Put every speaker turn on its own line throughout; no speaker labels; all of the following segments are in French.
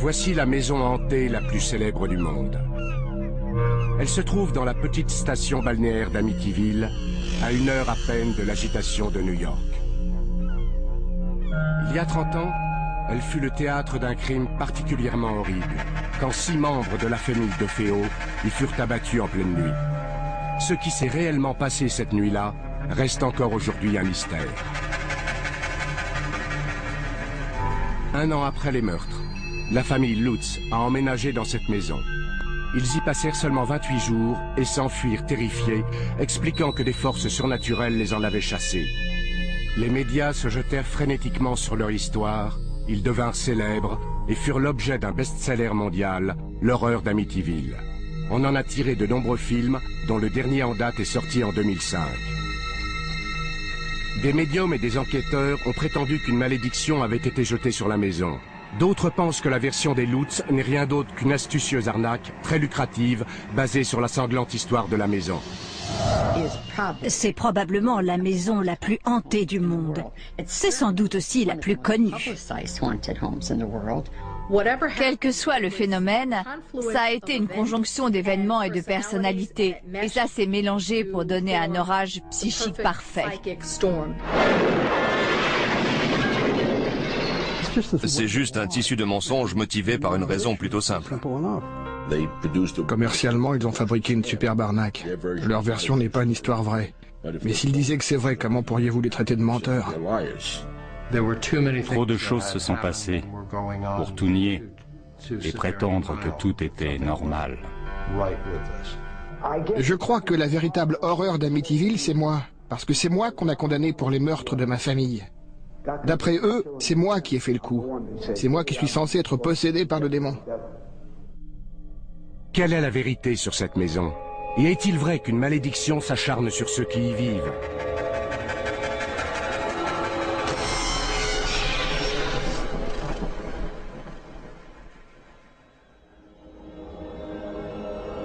Voici la maison hantée la plus célèbre du monde. Elle se trouve dans la petite station balnéaire d'Amityville, à 1 heure à peine de l'agitation de New York. Il y a 30 ans, elle fut le théâtre d'un crime particulièrement horrible, quand 6 membres de la famille DeFeo y furent abattus en pleine nuit. Ce qui s'est réellement passé cette nuit-là reste encore aujourd'hui un mystère. 1 an après les meurtres, la famille Lutz a emménagé dans cette maison. Ils y passèrent seulement 28 jours et s'enfuirent terrifiés, expliquant que des forces surnaturelles les en avaient chassés. Les médias se jetèrent frénétiquement sur leur histoire, ils devinrent célèbres et furent l'objet d'un best-seller mondial, L'horreur d'Amityville. On en a tiré de nombreux films, dont le dernier en date est sorti en 2005. Des médiums et des enquêteurs ont prétendu qu'une malédiction avait été jetée sur la maison. D'autres pensent que la version des Lutz n'est rien d'autre qu'une astucieuse arnaque, très lucrative, basée sur la sanglante histoire de la maison.
C'est probablement la maison la plus hantée du monde. C'est sans doute aussi la plus connue.
Quel que soit le phénomène, ça a été une conjonction d'événements et de personnalités. Et ça s'est mélangé pour donner un orage psychique parfait.
C'est juste un tissu de mensonges motivé par une raison plutôt simple.
Commercialement, ils ont fabriqué une superbe arnaque. Leur version n'est pas une histoire vraie. Mais s'ils disaient que c'est vrai, comment pourriez-vous les traiter de menteurs?
Trop de choses se sont passées pour tout nier et prétendre que tout était normal.
Je crois que la véritable horreur d'Amityville, c'est moi. Parce que c'est moi qu'on a condamné pour les meurtres de ma famille. D'après eux, c'est moi qui ai fait le coup. C'est moi qui suis censé être possédé par le démon.
Quelle est la vérité sur cette maison? Et est-il vrai qu'une malédiction s'acharne sur ceux qui y vivent?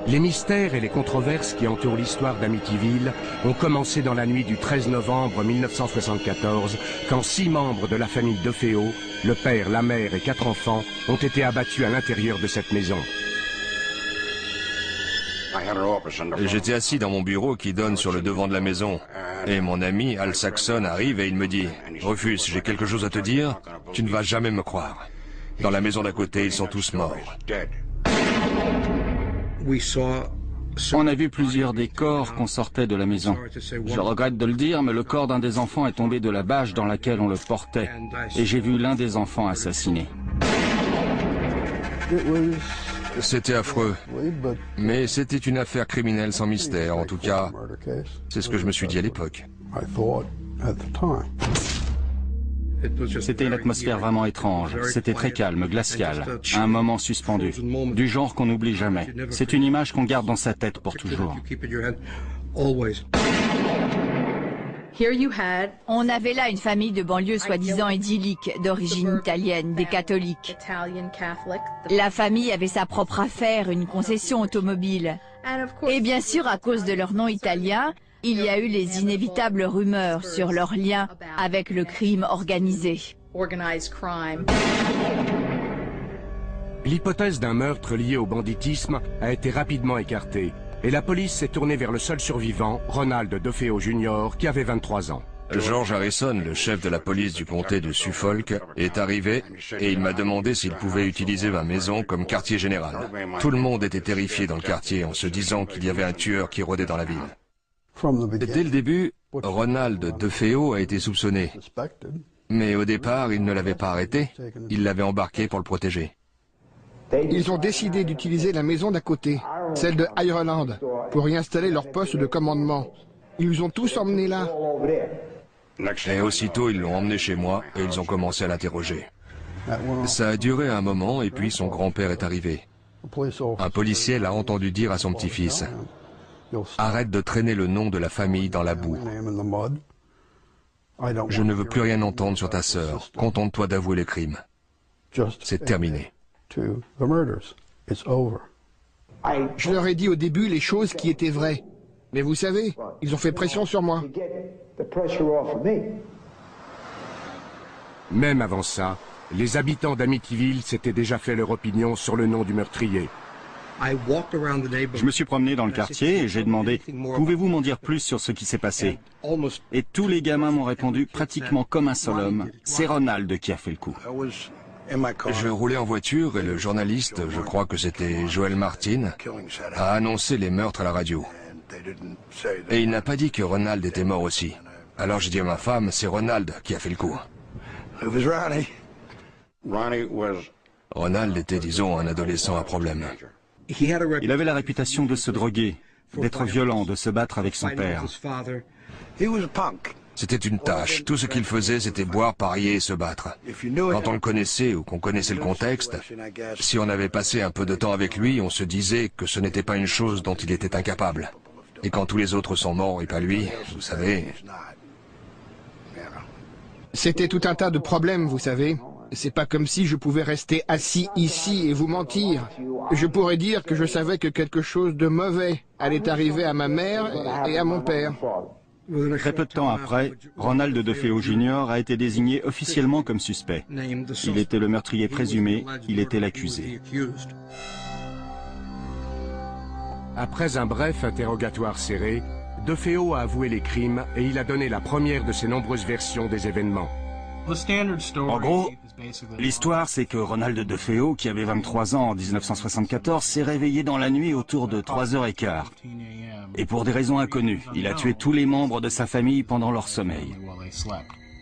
Les mystères et les controverses qui entourent l'histoire d'Amityville ont commencé dans la nuit du 13 novembre 1974, quand 6 membres de la famille DeFeo, le père, la mère et 4 enfants, ont été abattus à l'intérieur de cette maison.
J'étais assis dans mon bureau qui donne sur le devant de la maison. Et mon ami Al Saxon arrive et il me dit « Rufus, j'ai quelque chose à te dire, tu ne vas jamais me croire. Dans la maison d'à côté, ils sont tous morts. »
On a vu plusieurs des corps qu'on sortait de la maison. Je regrette de le dire, mais le corps d'un des enfants est tombé de la bâche dans laquelle on le portait. Et j'ai vu l'un des enfants assassiné.
C'était affreux. Mais c'était une affaire criminelle sans mystère, en tout cas. C'est ce que je me suis dit à l'époque.
C'était une atmosphère vraiment étrange. C'était très calme, glacial. Un moment suspendu. Du genre qu'on n'oublie jamais. C'est une image qu'on garde dans sa tête pour toujours.
On avait là une famille de banlieue soi-disant idyllique, d'origine italienne, des catholiques. La famille avait sa propre affaire, une concession automobile. Et bien sûr, à cause de leur nom italien, il y a eu les inévitables rumeurs sur leur lien avec le crime organisé.
L'hypothèse d'un meurtre lié au banditisme a été rapidement écartée, et la police s'est tournée vers le seul survivant, Ronald DeFeo Jr., qui avait 23 ans.
George Harrison, le chef de la police du comté de Suffolk, est arrivé et il m'a demandé s'il pouvait utiliser ma maison comme quartier général. Tout le monde était terrifié dans le quartier en se disant qu'il y avait un tueur qui rôdait dans la ville. Dès le début, Ronald DeFeo a été soupçonné. Mais au départ, il ne l'avait pas arrêté, il l'avait embarqué pour le protéger.
Ils ont décidé d'utiliser la maison d'à côté, celle de Ireland, pour y installer leur poste de commandement. Ils nous ont tous emmenés là.
Et aussitôt, ils l'ont emmené chez moi et ils ont commencé à l'interroger. Ça a duré un moment et puis son grand-père est arrivé. Un policier l'a entendu dire à son petit-fils « Arrête de traîner le nom de la famille dans la boue. Je ne veux plus rien entendre sur ta sœur. Contente-toi d'avouer les crimes. C'est terminé. »
Je leur ai dit au début les choses qui étaient vraies. Mais vous savez, ils ont fait pression sur moi.
Même avant ça, Les habitants d'Amityville s'étaient déjà fait leur opinion sur le nom du meurtrier.
Je me suis promené dans le quartier et j'ai demandé « Pouvez-vous m'en dire plus sur ce qui s'est passé ?» Et tous les gamins m'ont répondu pratiquement comme un seul homme « C'est Ronald qui a fait le coup. »
Je roulais en voiture et le journaliste, je crois que c'était Joel Martin, a annoncé les meurtres à la radio. Et il n'a pas dit que Ronald était mort aussi. Alors j'ai dit à ma femme, c'est Ronald qui a fait le coup. Ronald était, disons, un adolescent à problème.
Il avait la réputation de se droguer, d'être violent, de se battre avec son père.
C'était une tâche. Tout ce qu'il faisait, c'était boire, parier et se battre. Quand on le connaissait ou qu'on connaissait le contexte, si on avait passé un peu de temps avec lui, on se disait que ce n'était pas une chose dont il était incapable. Et quand tous les autres sont morts et pas lui, vous savez...
C'était tout un tas de problèmes, vous savez. C'est pas comme si je pouvais rester assis ici et vous mentir. Je pourrais dire que je savais que quelque chose de mauvais allait arriver à ma mère et à mon père.
Très peu de temps après, Ronald DeFeo Jr. a été désigné officiellement comme suspect. Il était le meurtrier présumé, il était l'accusé.
Après un bref interrogatoire serré, DeFeo a avoué les crimes et il a donné la première de ses nombreuses versions des événements.
En gros, l'histoire c'est que Ronald DeFeo, qui avait 23 ans en 1974, s'est réveillé dans la nuit autour de 3h15. Et pour des raisons inconnues, il a tué tous les membres de sa famille pendant leur sommeil.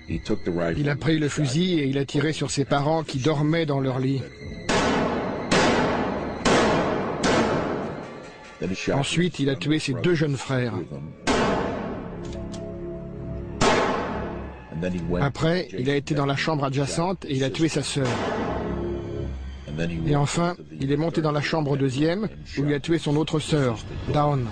Il a pris le fusil et il a tiré sur ses parents qui dormaient dans leur lit. Ensuite, il a tué ses 2 jeunes frères. Après, il a été dans la chambre adjacente et il a tué sa sœur. Et enfin, il est monté dans la chambre deuxième où il a tué son autre sœur, Dawn.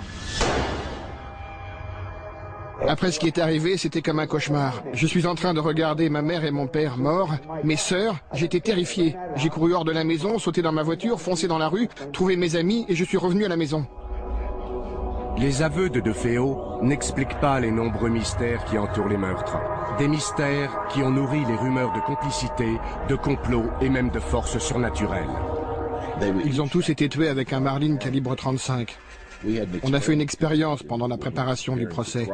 Après ce qui est arrivé, c'était comme un cauchemar. Je suis en train de regarder ma mère et mon père morts, mes sœurs, j'étais terrifié. J'ai couru hors de la maison, sauté dans ma voiture, foncé dans la rue, trouvé mes amis et je suis revenu à la maison.
Les aveux de DeFeo n'expliquent pas les nombreux mystères qui entourent les meurtres. Des mystères qui ont nourri les rumeurs de complicité, de complot et même de forces surnaturelles.
Ils ont tous été tués avec un Marlin calibre 35. On a fait une expérience pendant la préparation du procès.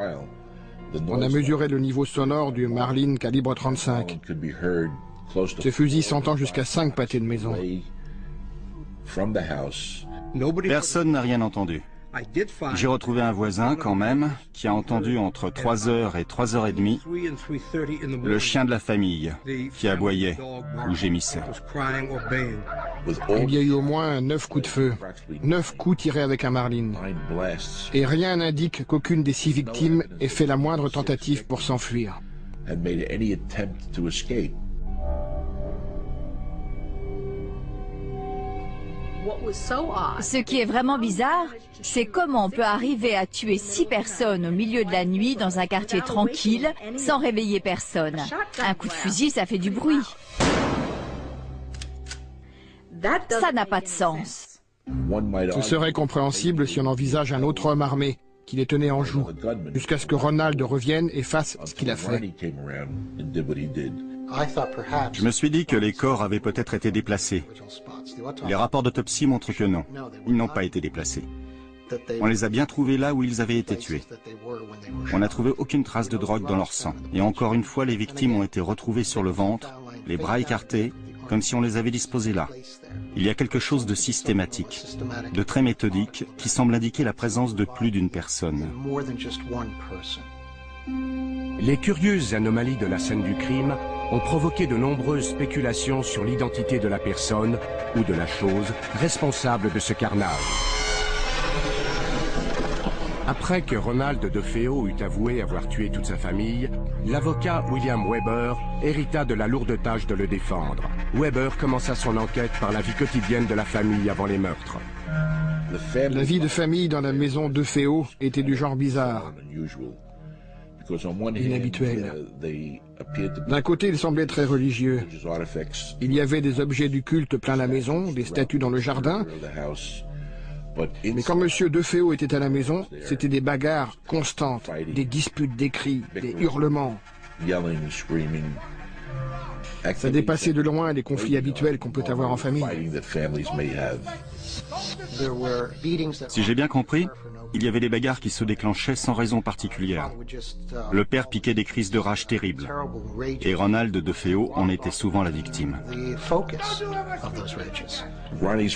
On a mesuré le niveau sonore du Marlin calibre 35. Ce fusil s'entend jusqu'à 5 pâtés de maison.
Personne n'a rien entendu. J'ai retrouvé un voisin, quand même, qui a entendu entre 3h et 3h30 le chien de la famille qui aboyait ou gémissait.
Il y a eu au moins 9 coups de feu, 9 coups tirés avec un Marlin. Et rien n'indique qu'aucune des 6 victimes ait fait la moindre tentative pour s'enfuir.
Ce qui est vraiment bizarre, c'est comment on peut arriver à tuer 6 personnes au milieu de la nuit dans un quartier tranquille sans réveiller personne. Un coup de fusil, ça fait du bruit. Ça n'a pas de sens.
Ce serait compréhensible si on envisage un autre homme armé qui les tenait en joue, jusqu'à ce que Ronald revienne et fasse ce qu'il a fait.
Je me suis dit que les corps avaient peut-être été déplacés. Les rapports d'autopsie montrent que non, ils n'ont pas été déplacés. On les a bien trouvés là où ils avaient été tués. On n'a trouvé aucune trace de drogue dans leur sang. Et encore une fois, les victimes ont été retrouvées sur le ventre, les bras écartés, comme si on les avait disposés là. Il y a quelque chose de systématique, de très méthodique, qui semble indiquer la présence de plus d'une personne.
Les curieuses anomalies de la scène du crime ont provoqué de nombreuses spéculations sur l'identité de la personne ou de la chose responsable de ce carnage. Après que Ronald DeFeo eut avoué avoir tué toute sa famille, l'avocat William Weber hérita de la lourde tâche de le défendre. Weber commença son enquête par la vie quotidienne de la famille avant les meurtres.
La vie de famille dans la maison DeFeo était du genre bizarre, inhabituel. D'un côté, il semblait très religieux. Il y avait des objets du culte plein la maison, des statues dans le jardin. Mais quand M. DeFeo était à la maison, c'était des bagarres constantes, des disputes, des cris, des hurlements. Ça dépassait de loin les conflits habituels qu'on peut avoir en famille.
Si j'ai bien compris, il y avait des bagarres qui se déclenchaient sans raison particulière. Le père piquait des crises de rage terribles. Et Ronald DeFeo en était souvent la victime.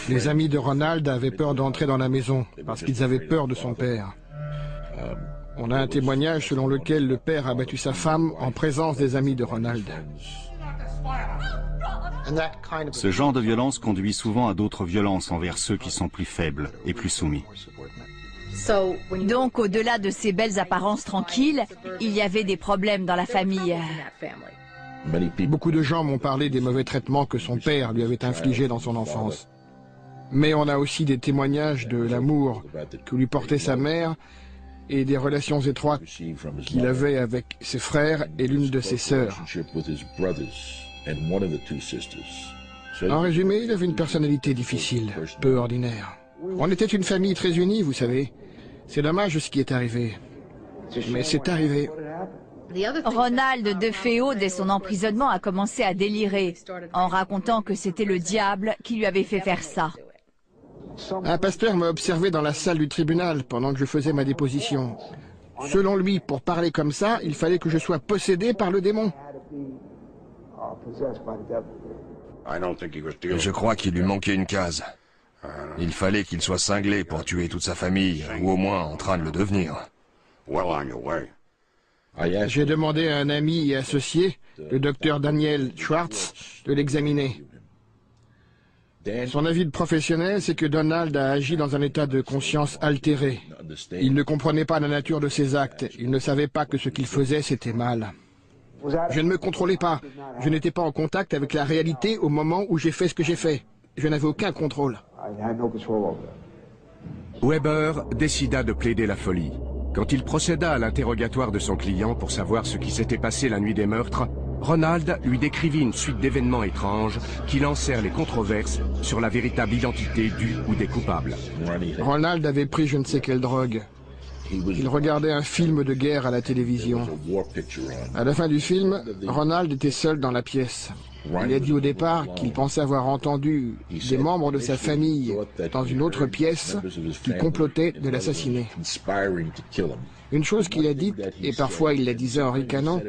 Les amis de Ronald avaient peur d'entrer dans la maison parce qu'ils avaient peur de son père. On a un témoignage selon lequel le père a battu sa femme en présence des amis de Ronald.
Ce genre de violence conduit souvent à d'autres violences envers ceux qui sont plus faibles et plus soumis.
Donc, au-delà de ces belles apparences tranquilles, il y avait des problèmes dans la famille.
Beaucoup de gens m'ont parlé des mauvais traitements que son père lui avait infligés dans son enfance. Mais on a aussi des témoignages de l'amour que lui portait sa mère et des relations étroites qu'il avait avec ses frères et l'une de ses sœurs. En résumé, il avait une personnalité difficile, peu ordinaire. On était une famille très unie, vous savez. C'est dommage ce qui est arrivé. Mais c'est arrivé.
Ronald DeFeo, dès son emprisonnement, a commencé à délirer, en racontant que c'était le diable qui lui avait fait faire ça.
Un pasteur m'a observé dans la salle du tribunal pendant que je faisais ma déposition. Selon lui, pour parler comme ça, il fallait que je sois possédé par le démon.
Je crois qu'il lui manquait une case. Il fallait qu'il soit cinglé pour tuer toute sa famille, ou au moins en train de le devenir.
J'ai demandé à un ami et associé, le docteur Daniel Schwartz, de l'examiner. Son avis de professionnel, c'est que Donald a agi dans un état de conscience altéré. Il ne comprenait pas la nature de ses actes. Il ne savait pas que ce qu'il faisait, c'était mal. Je ne me contrôlais pas. Je n'étais pas en contact avec la réalité au moment où j'ai fait ce que j'ai fait. Je n'avais aucun contrôle.
Weber décida de plaider la folie. Quand il procéda à l'interrogatoire de son client pour savoir ce qui s'était passé la nuit des meurtres, Ronald lui décrivit une suite d'événements étranges qui lancèrent les controverses sur la véritable identité du ou des coupables.
Ronald avait pris je ne sais quelle drogue. Il regardait un film de guerre à la télévision. À la fin du film, Ronald était seul dans la pièce. Il a dit au départ qu'il pensait avoir entendu des membres de sa famille dans une autre pièce qui complotaient de l'assassiner. Une chose qu'il a dite, et parfois il la disait en ricanant,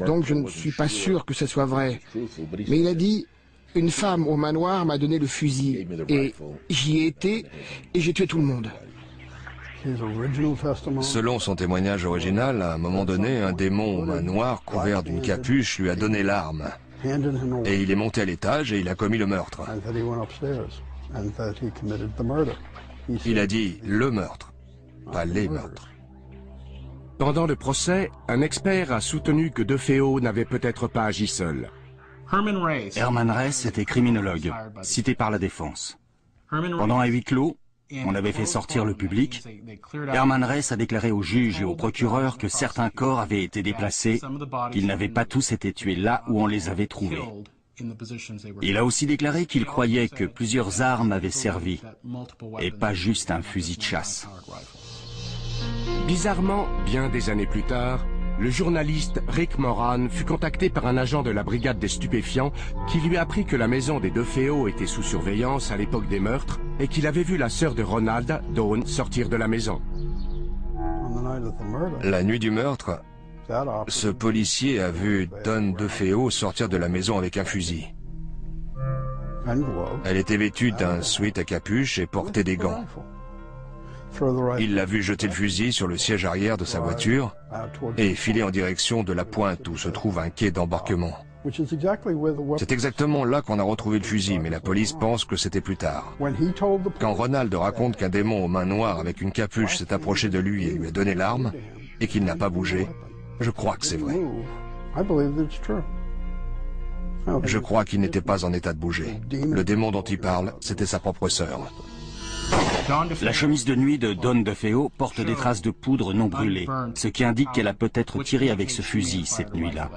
donc je ne suis pas sûr que ce soit vrai. Mais il a dit, une femme au manoir m'a donné le fusil, et j'y ai été, et j'ai tué tout le monde.
Selon son témoignage original, à un moment donné, un démon aux mains noires couvert d'une capuche lui a donné l'arme. Et il est monté à l'étage et il a commis le meurtre. Il a dit le meurtre, pas les meurtres.
Pendant le procès, un expert a soutenu que DeFeo n'avait peut-être pas agi seul.
Herman Reyes était criminologue, cité par la défense. Pendant un huis clos, on avait fait sortir le public. Herman Reyes a déclaré au juge et au procureur que certains corps avaient été déplacés, qu'ils n'avaient pas tous été tués là où on les avait trouvés. Il a aussi déclaré qu'il croyait que plusieurs armes avaient servi, et pas juste un fusil de chasse.
Bizarrement, bien des années plus tard, le journaliste Rick Moran fut contacté par un agent de la brigade des stupéfiants qui lui apprit que la maison des DeFeo était sous surveillance à l'époque des meurtres et qu'il avait vu la sœur de Ronald, Dawn, sortir de la maison.
La nuit du meurtre, ce policier a vu Dawn DeFeo sortir de la maison avec un fusil. Elle était vêtue d'un sweat à capuche et portait des gants. Il l'a vu jeter le fusil sur le siège arrière de sa voiture et filer en direction de la pointe où se trouve un quai d'embarquement. C'est exactement là qu'on a retrouvé le fusil, mais la police pense que c'était plus tard. Quand Ronald raconte qu'un démon aux mains noires avec une capuche s'est approché de lui et lui a donné l'arme, et qu'il n'a pas bougé, je crois que c'est vrai. Je crois qu'il n'était pas en état de bouger. Le démon dont il parle, c'était sa propre sœur.
La chemise de nuit de Dawn DeFeo porte des traces de poudre non brûlée, ce qui indique qu'elle a peut-être tiré avec ce fusil cette nuit-là.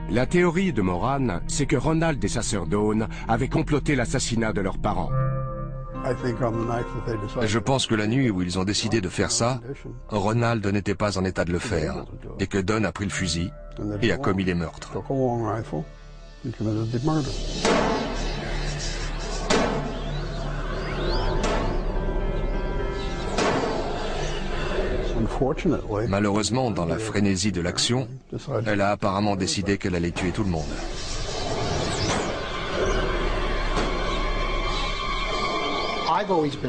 La théorie de Moran, c'est que Ronald et sa sœur Dawn avaient comploté l'assassinat de leurs parents.
Je pense que la nuit où ils ont décidé de faire ça, Ronald n'était pas en état de le faire, et que Dawn a pris le fusil et a commis les meurtres. Malheureusement, dans la frénésie de l'action, elle a apparemment décidé qu'elle allait tuer tout le monde.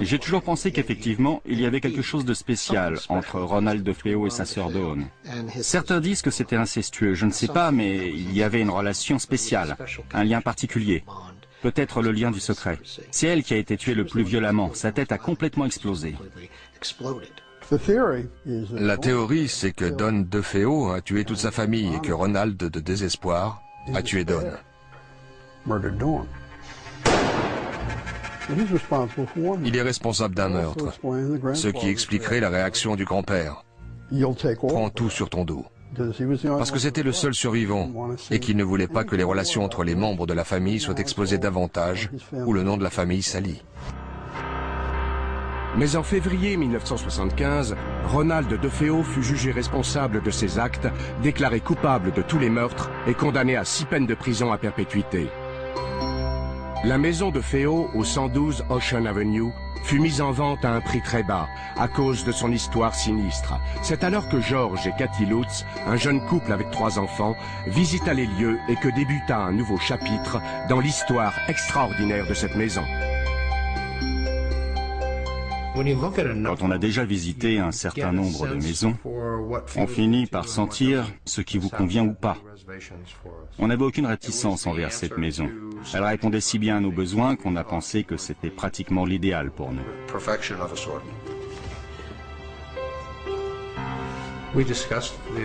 J'ai toujours pensé qu'effectivement, il y avait quelque chose de spécial entre Ronald DeFeo et sa sœur Dawn. Certains disent que c'était incestueux, je ne sais pas, mais il y avait une relation spéciale, un lien particulier. Peut-être le lien du secret. C'est elle qui a été tuée le plus violemment, sa tête a complètement explosé.
La théorie, c'est que Don DeFeo a tué toute sa famille et que Ronald, de désespoir, a tué Don. Il est responsable d'un meurtre, ce qui expliquerait la réaction du grand-père. Prends tout sur ton dos. Parce que c'était le seul survivant et qu'il ne voulait pas que les relations entre les membres de la famille soient exposées davantage ou le nom de la famille sali.
Mais en février 1975, Ronald DeFeo fut jugé responsable de ses actes, déclaré coupable de tous les meurtres et condamné à 6 peines de prison à perpétuité. La maison DeFeo, au 112 Ocean Avenue, fut mise en vente à un prix très bas, à cause de son histoire sinistre. C'est alors que George et Kathy Lutz, un jeune couple avec 3 enfants, visita les lieux et que débuta un nouveau chapitre dans l'histoire extraordinaire de cette maison.
Quand on a déjà visité un certain nombre de maisons, on finit par sentir ce qui vous convient ou pas. On n'avait aucune réticence envers cette maison. Elle répondait si bien à nos besoins qu'on a pensé que c'était pratiquement l'idéal pour nous.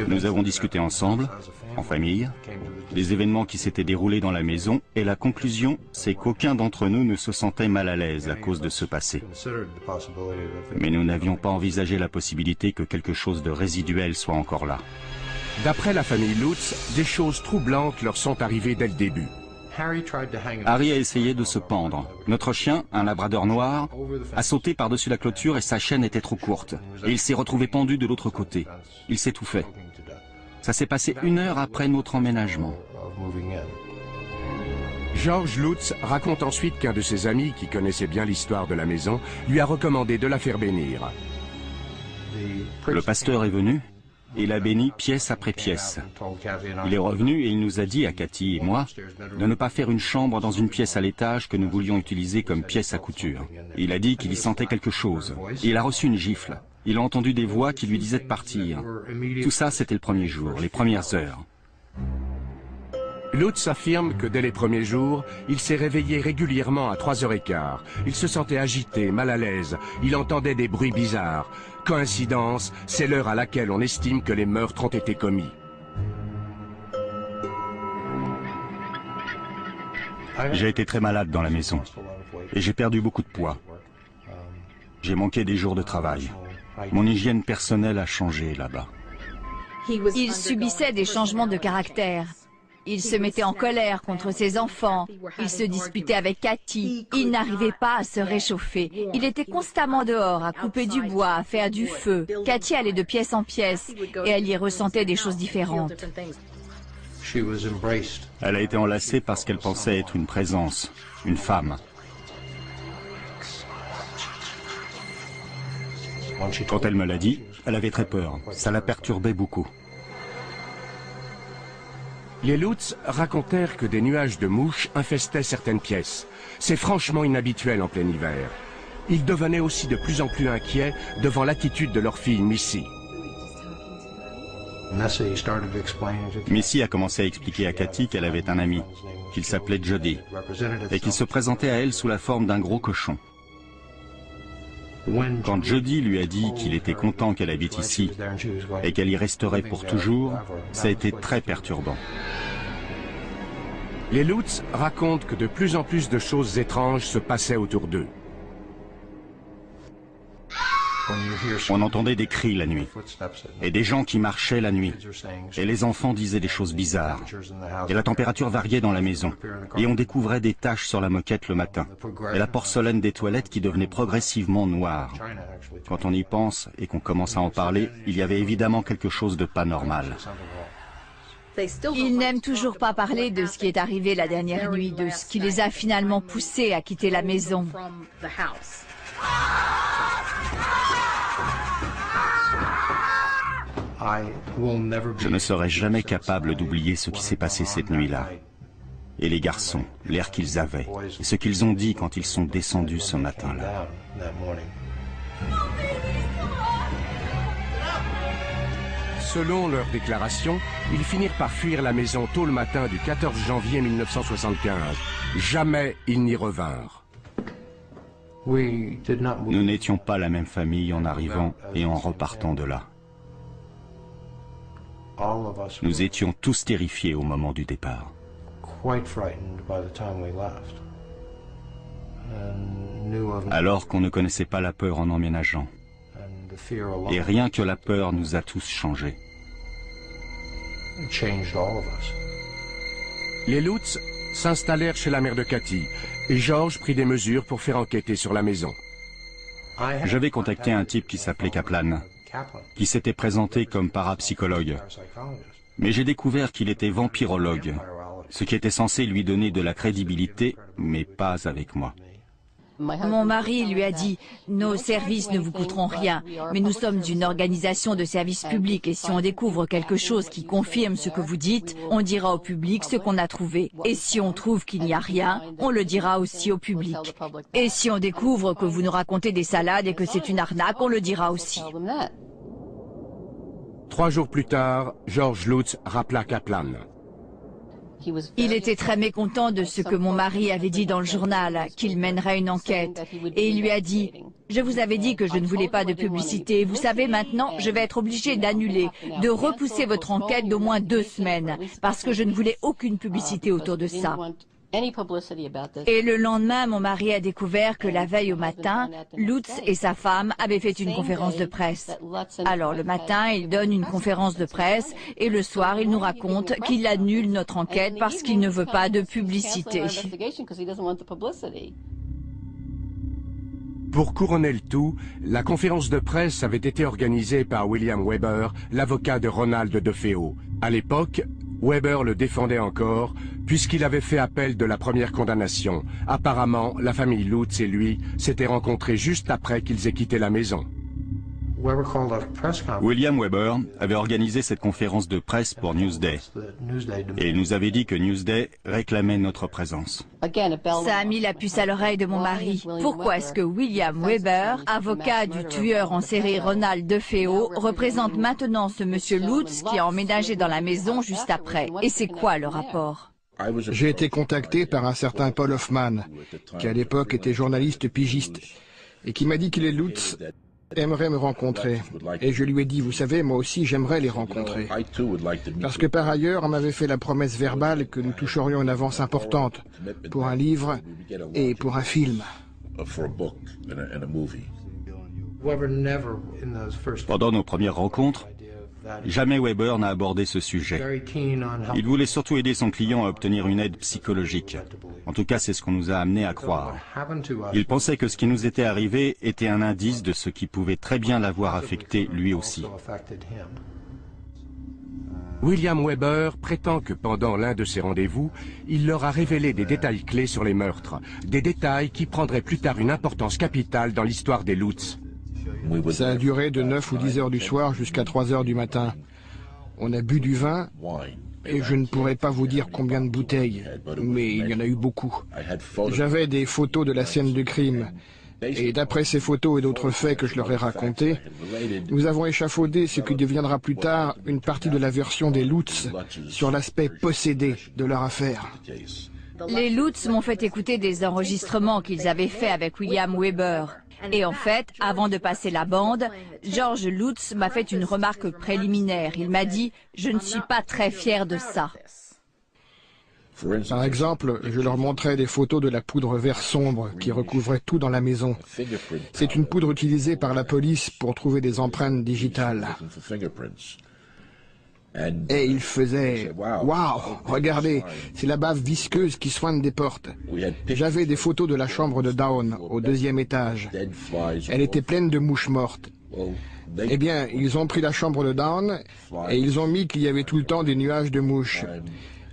Nous avons discuté ensemble, en famille, des événements qui s'étaient déroulés dans la maison et la conclusion, c'est qu'aucun d'entre nous ne se sentait mal à l'aise à cause de ce passé. Mais nous n'avions pas envisagé la possibilité que quelque chose de résiduel soit encore là.
D'après la famille Lutz, des choses troublantes leur sont arrivées dès le début.
Harry a essayé de se pendre. Notre chien, un labrador noir, a sauté par-dessus la clôture et sa chaîne était trop courte. Et il s'est retrouvé pendu de l'autre côté. Il s'étouffait. Ça s'est passé 1 heure après notre emménagement.
George Lutz raconte ensuite qu'un de ses amis, qui connaissait bien l'histoire de la maison, lui a recommandé de la faire bénir.
Le pasteur est venu et l'a béni pièce après pièce. Il est revenu et il nous a dit, à Cathy et moi, de ne pas faire une chambre dans une pièce à l'étage que nous voulions utiliser comme pièce à couture. Il a dit qu'il y sentait quelque chose. Et il a reçu une gifle. Il a entendu des voix qui lui disaient de partir. Tout ça, c'était le premier jour, les premières heures.
Lutz affirme que dès les premiers jours, il s'est réveillé régulièrement à 3h15. Il se sentait agité, mal à l'aise. Il entendait des bruits bizarres. Coïncidence, c'est l'heure à laquelle on estime que les meurtres ont été commis.
J'ai été très malade dans la maison et j'ai perdu beaucoup de poids. J'ai manqué des jours de travail. Mon hygiène personnelle a changé là-bas.
Il subissait des changements de caractère. Il se mettait en colère contre ses enfants. Il se disputait avec Cathy. Il n'arrivait pas à se réchauffer. Il était constamment dehors, à couper du bois, à faire du feu. Cathy allait de pièce en pièce et elle y ressentait des choses différentes.
Elle a été enlacée parce qu'elle pensait être une présence, une femme. Quand elle me l'a dit, elle avait très peur. Ça la perturbait beaucoup.
Les Lutz racontèrent que des nuages de mouches infestaient certaines pièces. C'est franchement inhabituel en plein hiver. Ils devenaient aussi de plus en plus inquiets devant l'attitude de leur fille Missy.
Missy a commencé à expliquer à Cathy qu'elle avait un ami, qu'il s'appelait Jody, et qu'il se présentait à elle sous la forme d'un gros cochon. Quand Jody lui a dit qu'il était content qu'elle habite ici et qu'elle y resterait pour toujours, ça a été très perturbant.
Les Lutz racontent que de plus en plus de choses étranges se passaient autour d'eux.
On entendait des cris la nuit, et des gens qui marchaient la nuit, et les enfants disaient des choses bizarres, et la température variait dans la maison, et on découvrait des taches sur la moquette le matin, et la porcelaine des toilettes qui devenait progressivement noire. Quand on y pense et qu'on commence à en parler, il y avait évidemment quelque chose de pas normal.
Ils n'aiment toujours pas parler de ce qui est arrivé la dernière nuit, de ce qui les a finalement poussés à quitter la maison.
Je ne serai jamais capable d'oublier ce qui s'est passé cette nuit-là. Et les garçons, l'air qu'ils avaient, et ce qu'ils ont dit quand ils sont descendus ce matin-là.
Selon leurs déclarations, ils finirent par fuir la maison tôt le matin du 14 janvier 1975. Jamais ils n'y revinrent.
Nous n'étions pas la même famille en arrivant et en repartant de là. Nous étions tous terrifiés au moment du départ. Alors qu'on ne connaissait pas la peur en emménageant. Et rien que la peur nous a tous changés.
Les Lutz s'installèrent chez la mère de Cathy et George prit des mesures pour faire enquêter sur la maison.
J'avais contacté un type qui s'appelait Kaplan, qui s'était présenté comme parapsychologue. Mais j'ai découvert qu'il était vampirologue, ce qui était censé lui donner de la crédibilité, mais pas avec moi.
Mon mari lui a dit « Nos services ne vous coûteront rien, mais nous sommes une organisation de service public et si on découvre quelque chose qui confirme ce que vous dites, on dira au public ce qu'on a trouvé. Et si on trouve qu'il n'y a rien, on le dira aussi au public. Et si on découvre que vous nous racontez des salades et que c'est une arnaque, on le dira aussi. »
3 jours plus tard, George Lutz rappela Kaplan.
Il était très mécontent de ce que mon mari avait dit dans le journal, qu'il mènerait une enquête. Et il lui a dit « Je vous avais dit que je ne voulais pas de publicité. Vous savez, maintenant, je vais être obligé d'annuler, de repousser votre enquête d'au moins 2 semaines, parce que je ne voulais aucune publicité autour de ça. » Et le lendemain, mon mari a découvert que la veille au matin, Lutz et sa femme avaient fait une conférence de presse. Alors le matin, il donne une conférence de presse et le soir, il nous raconte qu'il annule notre enquête parce qu'il ne veut pas de publicité.
Pour couronner le tout, la conférence de presse avait été organisée par William Weber, l'avocat de Ronald DeFeo. À l'époque, Weber le défendait encore, puisqu'il avait fait appel de la première condamnation. Apparemment, la famille Lutz et lui s'étaient rencontrés juste après qu'ils aient quitté la maison.
William Weber avait organisé cette conférence de presse pour Newsday et nous avait dit que Newsday réclamait notre présence.
Ça a mis la puce à l'oreille de mon mari. Pourquoi est-ce que William Weber, avocat du tueur en série Ronald DeFeo, représente maintenant ce monsieur Lutz qui a emménagé dans la maison juste après? Et c'est quoi le rapport?
J'ai été contacté par un certain Paul Hoffman, qui à l'époque était journaliste pigiste, et qui m'a dit que les Lutz aimeraient me rencontrer. Et je lui ai dit, vous savez, moi aussi j'aimerais les rencontrer. Parce que par ailleurs, on m'avait fait la promesse verbale que nous toucherions une avance importante pour un livre et pour un film.
Pendant nos premières rencontres, jamais Weber n'a abordé ce sujet. Il voulait surtout aider son client à obtenir une aide psychologique. En tout cas, c'est ce qu'on nous a amené à croire. Il pensait que ce qui nous était arrivé était un indice de ce qui pouvait très bien l'avoir affecté lui aussi.
William Weber prétend que pendant l'un de ses rendez-vous, il leur a révélé des détails clés sur les meurtres, des détails qui prendraient plus tard une importance capitale dans l'histoire des Lutz.
Ça a duré de 9 ou 10 heures du soir jusqu'à 3 heures du matin. On a bu du vin, et je ne pourrais pas vous dire combien de bouteilles, mais il y en a eu beaucoup. J'avais des photos de la scène du crime, et d'après ces photos et d'autres faits que je leur ai racontés, nous avons échafaudé ce qui deviendra plus tard une partie de la version des Lutz sur l'aspect possédé de leur affaire.
Les Lutz m'ont fait écouter des enregistrements qu'ils avaient faits avec William Weber. Et en fait, avant de passer la bande, George Lutz m'a fait une remarque préliminaire. Il m'a dit « Je ne suis pas très fier de ça ».
Par exemple, je leur montrais des photos de la poudre vert sombre qui recouvrait tout dans la maison. C'est une poudre utilisée par la police pour trouver des empreintes digitales. Et il faisait « Waouh, regardez, c'est la bave visqueuse qui soigne des portes. » J'avais des photos de la chambre de Down, au 2e étage. Elle était pleine de mouches mortes. Eh bien, ils ont pris la chambre de Dawn et ils ont mis qu'il y avait tout le temps des nuages de mouches.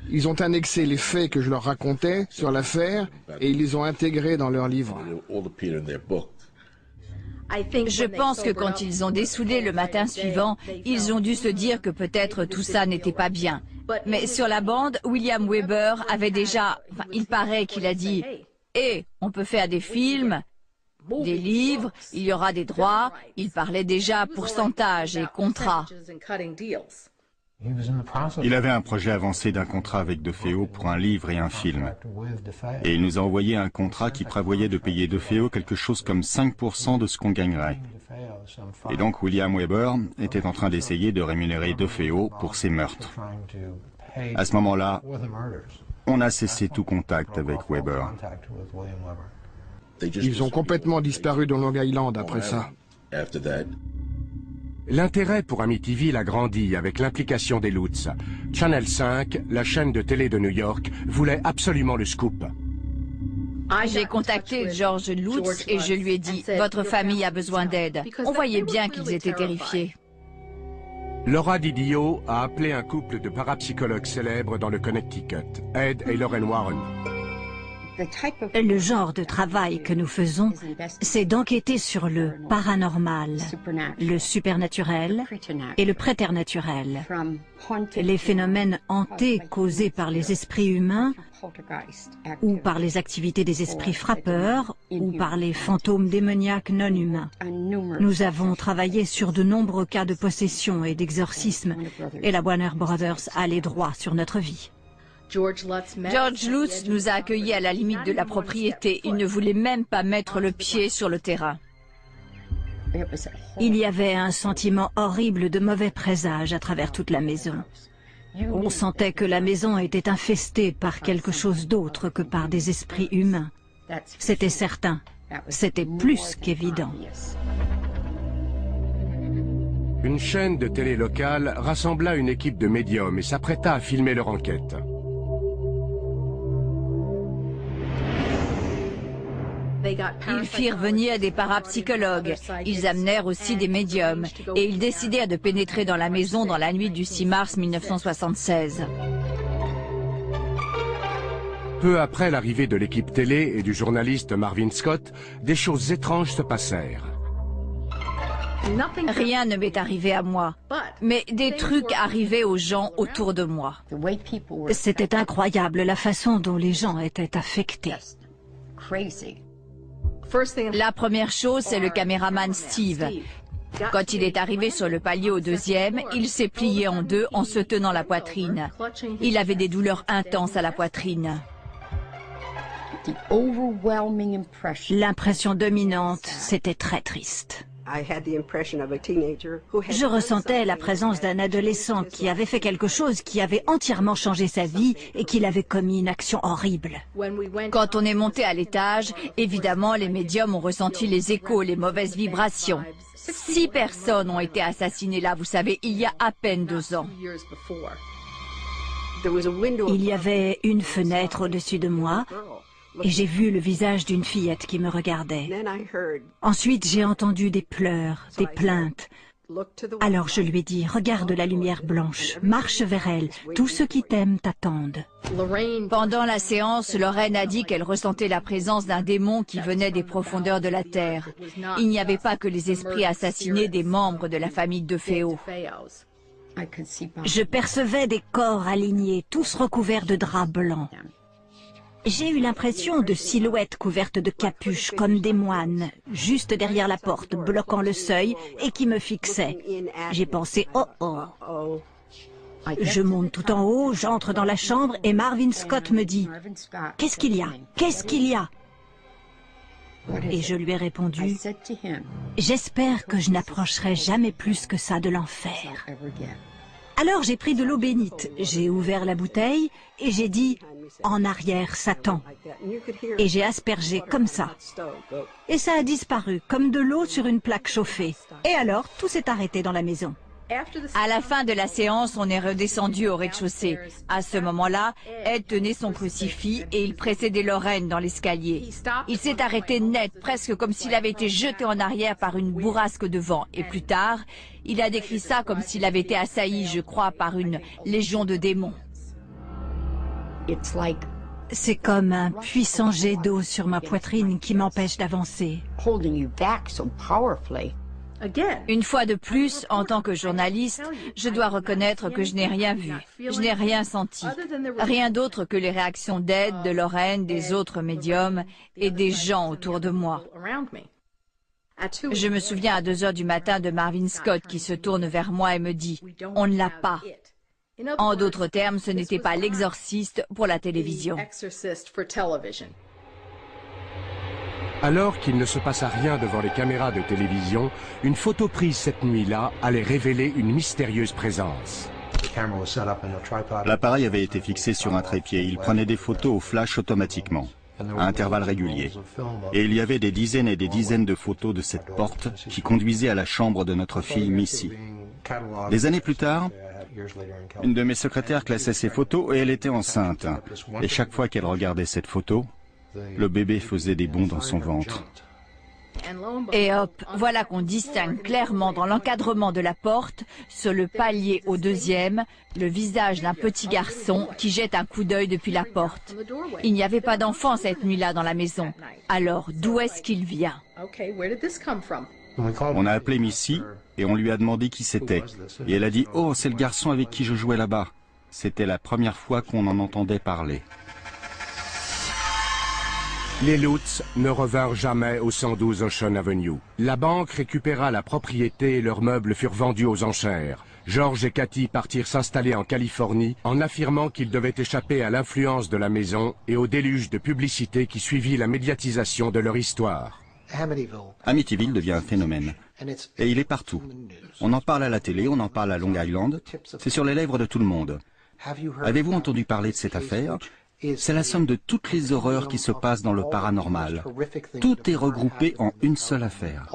Ils ont annexé les faits que je leur racontais sur l'affaire et ils les ont intégrés dans leur livre.
Je pense que quand ils ont dessoudé le matin suivant, ils ont dû se dire que peut-être tout ça n'était pas bien. Mais sur la bande, William Weber avait déjà... Enfin, il paraît qu'il a dit « Eh, on peut faire des films, des livres, il y aura des droits. » Il parlait déjà pourcentage et contrat.
Il avait un projet avancé d'un contrat avec DeFeo pour un livre et un film. Et il nous a envoyé un contrat qui prévoyait de payer DeFeo quelque chose comme 5% de ce qu'on gagnerait. Et donc William Weber était en train d'essayer de rémunérer DeFeo pour ses meurtres. À ce moment-là, on a cessé tout contact avec Weber.
Ils ont complètement disparu de Long Island après ça.
L'intérêt pour Amityville a grandi avec l'implication des Lutz. Channel 5, la chaîne de télé de New York, voulait absolument le scoop.
J'ai contacté George Lutz et je lui ai dit « Votre famille a besoin d'aide ». On voyait bien qu'ils étaient terrifiés.
Laura Didio a appelé un couple de parapsychologues célèbres dans le Connecticut, Ed et Lorraine Warren.
Le genre de travail que nous faisons, c'est d'enquêter sur le paranormal, le supernaturel et le préternaturel. Les phénomènes hantés causés par les esprits humains ou par les activités des esprits frappeurs ou par les fantômes démoniaques non humains. Nous avons travaillé sur de nombreux cas de possession et d'exorcisme et la Warner Brothers a les droits sur notre vie.
George Lutz nous a accueillis à la limite de la propriété. Il ne voulait même pas mettre le pied sur le terrain.
Il y avait un sentiment horrible de mauvais présage à travers toute la maison. On sentait que la maison était infestée par quelque chose d'autre que par des esprits humains. C'était certain. C'était plus qu'évident.
Une chaîne de télé locale rassembla une équipe de médiums et s'apprêta à filmer leur enquête.
Ils firent venir des parapsychologues, ils amenèrent aussi des médiums, et ils décidèrent de pénétrer dans la maison dans la nuit du 6 mars 1976.
Peu après l'arrivée de l'équipe télé et du journaliste Marvin Scott, des choses étranges se passèrent.
Rien ne m'est arrivé à moi, mais des trucs arrivaient aux gens autour de moi.
C'était incroyable la façon dont les gens étaient affectés.
La première chose, c'est le caméraman Steve. Quand il est arrivé sur le palier au deuxième, il s'est plié en deux en se tenant la poitrine. Il avait des douleurs intenses à la poitrine.
L'impression dominante, c'était très triste. Je ressentais la présence d'un adolescent qui avait fait quelque chose qui avait entièrement changé sa vie et qu'il avait commis une action horrible.
Quand on est monté à l'étage, évidemment, les médiums ont ressenti les échos, les mauvaises vibrations. 6 personnes ont été assassinées là, vous savez, il y a à peine 2 ans.
Il y avait une fenêtre au-dessus de moi. Et j'ai vu le visage d'une fillette qui me regardait. Ensuite, j'ai entendu des pleurs, des plaintes. Alors je lui ai dit, regarde la lumière blanche, marche vers elle, tous ceux qui t'aiment t'attendent.
Pendant la séance, Lorraine a dit qu'elle ressentait la présence d'un démon qui venait des profondeurs de la terre. Il n'y avait pas que les esprits assassinés des membres de la famille DeFeo.
Je percevais des corps alignés, tous recouverts de draps blancs. J'ai eu l'impression de silhouettes couvertes de capuches comme des moines, juste derrière la porte, bloquant le seuil et qui me fixaient. J'ai pensé, oh oh. Je monte tout en haut, j'entre dans la chambre et Marvin Scott me dit, qu'est-ce qu'il y a? Qu'est-ce qu'il y a? Et je lui ai répondu, j'espère que je n'approcherai jamais plus que ça de l'enfer. Alors j'ai pris de l'eau bénite, j'ai ouvert la bouteille et j'ai dit « En arrière, Satan !» Et j'ai aspergé comme ça. Et ça a disparu, comme de l'eau sur une plaque chauffée. Et alors, tout s'est arrêté dans la maison.
À la fin de la séance, on est redescendu au rez-de-chaussée. À ce moment-là, Ed tenait son crucifix et il précédait Lorraine dans l'escalier. Il s'est arrêté net, presque comme s'il avait été jeté en arrière par une bourrasque de vent. Et plus tard, il a décrit ça comme s'il avait été assailli, je crois, par une légion de démons.
C'est comme un puissant jet d'eau sur ma poitrine qui m'empêche d'avancer.
Une fois de plus, en tant que journaliste, je dois reconnaître que je n'ai rien vu, je n'ai rien senti. Rien d'autre que les réactions d'Ed, de Lorraine, des autres médiums et des gens autour de moi. Je me souviens à 2 heures du matin de Marvin Scott qui se tourne vers moi et me dit « On ne l'a pas ». En d'autres termes, ce n'était pas l'exorciste pour la télévision.
Alors qu'il ne se passa rien devant les caméras de télévision, une photo prise cette nuit-là allait révéler une mystérieuse présence.
L'appareil avait été fixé sur un trépied. Il prenait des photos au flash automatiquement, à intervalles réguliers. Et il y avait des dizaines et des dizaines de photos de cette porte qui conduisait à la chambre de notre fille Missy. Des années plus tard, une de mes secrétaires classait ces photos et elle était enceinte. Et chaque fois qu'elle regardait cette photo, le bébé faisait des bonds dans son ventre.
Et hop, voilà qu'on distingue clairement dans l'encadrement de la porte, sur le palier au 2e, le visage d'un petit garçon qui jette un coup d'œil depuis la porte. Il n'y avait pas d'enfant cette nuit-là dans la maison. Alors, d'où est-ce qu'il vient?
On a appelé Missy et on lui a demandé qui c'était. Et elle a dit « Oh, c'est le garçon avec qui je jouais là-bas ». C'était la première fois qu'on en entendait parler.
Les Lutz ne revinrent jamais au 112 Ocean Avenue. La banque récupéra la propriété et leurs meubles furent vendus aux enchères. George et Cathy partirent s'installer en Californie en affirmant qu'ils devaient échapper à l'influence de la maison et au déluge de publicité qui suivit la médiatisation de leur histoire.
Amityville devient un phénomène. Et il est partout. On en parle à la télé, on en parle à Long Island. C'est sur les lèvres de tout le monde. Avez-vous entendu parler de cette affaire ? C'est la somme de toutes les horreurs qui se passent dans le paranormal. Tout est regroupé en une seule affaire.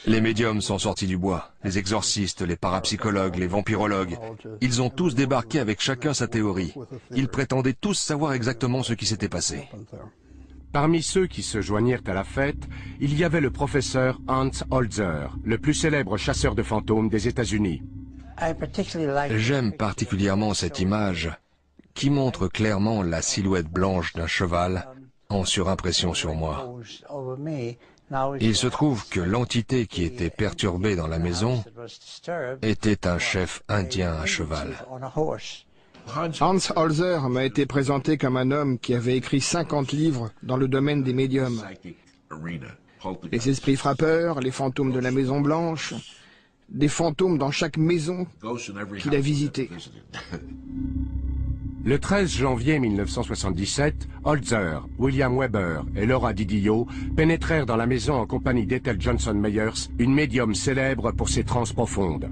Les médiums sont sortis du bois, les exorcistes, les parapsychologues, les vampirologues. Ils ont tous débarqué avec chacun sa théorie. Ils prétendaient tous savoir exactement ce qui s'était passé.
Parmi ceux qui se joignirent à la fête, il y avait le professeur Hans Holzer, le plus célèbre chasseur de fantômes des États-Unis.
J'aime particulièrement cette image qui montre clairement la silhouette blanche d'un cheval en surimpression sur moi. Il se trouve que l'entité qui était perturbée dans la maison était un chef indien à cheval.
Hans Holzer m'a été présenté comme un homme qui avait écrit 50 livres dans le domaine des médiums. Les esprits frappeurs, les fantômes de la Maison Blanche, des fantômes dans chaque maison qu'il a visitée.
Le 13 janvier 1977, Holzer, William Weber et Laura Didio pénétrèrent dans la maison en compagnie d'Ethel Johnson Meyers, une médium célèbre pour ses transes profondes.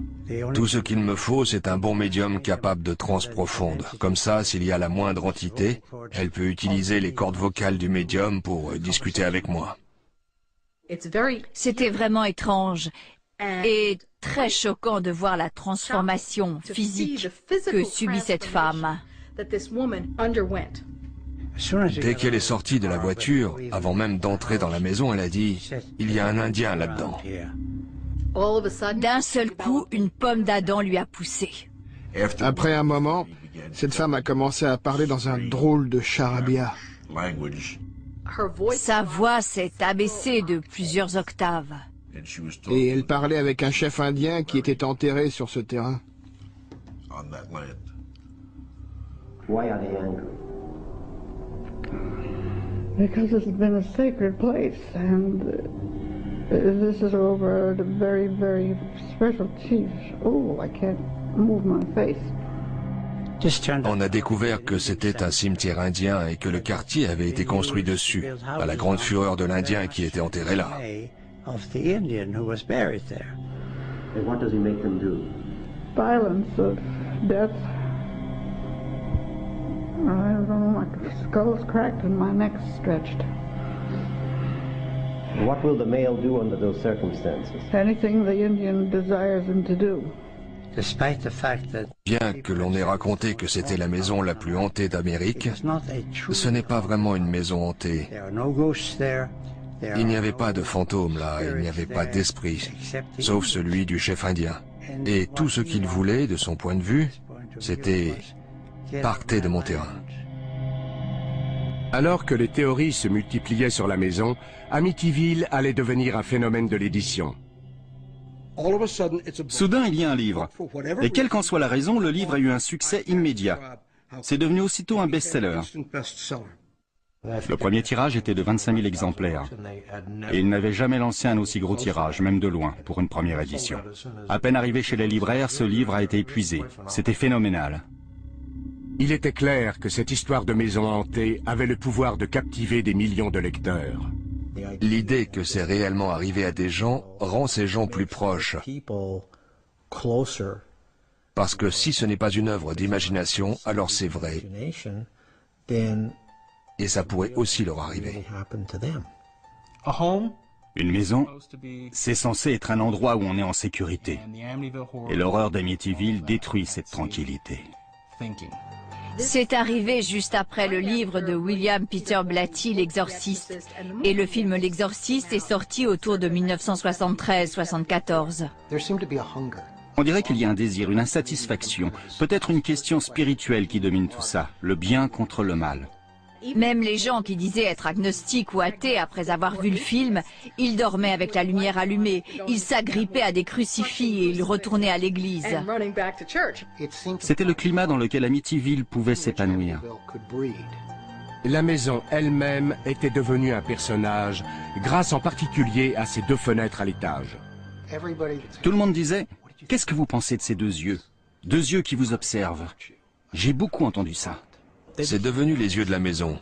Tout ce qu'il me faut, c'est un bon médium capable de transes profondes. Comme ça, s'il y a la moindre entité, elle peut utiliser les cordes vocales du médium pour discuter avec moi.
C'était vraiment étrange et très choquant de voir la transformation physique que subit cette femme.
Dès qu'elle est sortie de la voiture, avant même d'entrer dans la maison, elle a dit « Il y a un Indien là-dedans ».
D'un seul coup, une pomme d'Adam lui a poussé.
Après un moment, cette femme a commencé à parler dans un drôle de charabia.
Sa voix s'est abaissée de plusieurs octaves.
Et elle parlait avec un chef indien qui était enterré sur ce terrain.
Why are they angry?
Because it's been a sacred place, and this is over the very, very special chief. Oh, I can't move my face.
On a découvert que c'était un cimetière indien et que le quartier avait été construit dessus, à la grande fureur de l'Indien qui était enterré là.
And what does he make them do?
Violence of death. I don't know, my skull's cracked and my neck's stretched.
What will the male do under those circumstances?
Anything the Indian desires him to do.
Bien que l'on ait raconté que c'était la maison la plus hantée d'Amérique, ce n'est pas vraiment une maison hantée. Il n'y avait pas de fantômes là, il n'y avait pas d'esprit, sauf celui du chef indien. Et tout ce qu'il voulait, de son point de vue, c'était « partez de mon terrain ».
Alors que les théories se multipliaient sur la maison, Amityville allait devenir un phénomène de l'édition.
Soudain, il y a un livre. Et quelle qu'en soit la raison, le livre a eu un succès immédiat. C'est devenu aussitôt un best-seller. Le premier tirage était de 25 000 exemplaires. Et il n'avait jamais lancé un aussi gros tirage, même de loin, pour une première édition. À peine arrivé chez les libraires, ce livre a été épuisé. C'était phénoménal.
Il était clair que cette histoire de maison hantée avait le pouvoir de captiver des millions de lecteurs.
L'idée que c'est réellement arrivé à des gens rend ces gens plus proches. Parce que si ce n'est pas une œuvre d'imagination, alors c'est vrai. Et ça pourrait aussi leur arriver.
Une maison, c'est censé être un endroit où on est en sécurité. Et l'horreur d'Amityville détruit cette tranquillité.
C'est arrivé juste après le livre de William Peter Blatty, L'Exorciste. Et le film L'Exorciste est sorti autour de 1973-74.
On dirait qu'il y a un désir, une insatisfaction, peut-être une question spirituelle qui domine tout ça, le bien contre le mal.
Même les gens qui disaient être agnostiques ou athées après avoir vu le film, ils dormaient avec la lumière allumée, ils s'agrippaient à des crucifix et ils retournaient à l'église.
C'était le climat dans lequel Amityville pouvait s'épanouir.
La maison elle-même était devenue un personnage, grâce en particulier à ses deux fenêtres à l'étage.
Tout le monde disait « Qu'est-ce que vous pensez de ces deux yeux? Deux yeux qui vous observent. » J'ai beaucoup entendu ça.
C'est devenu les yeux de la maison.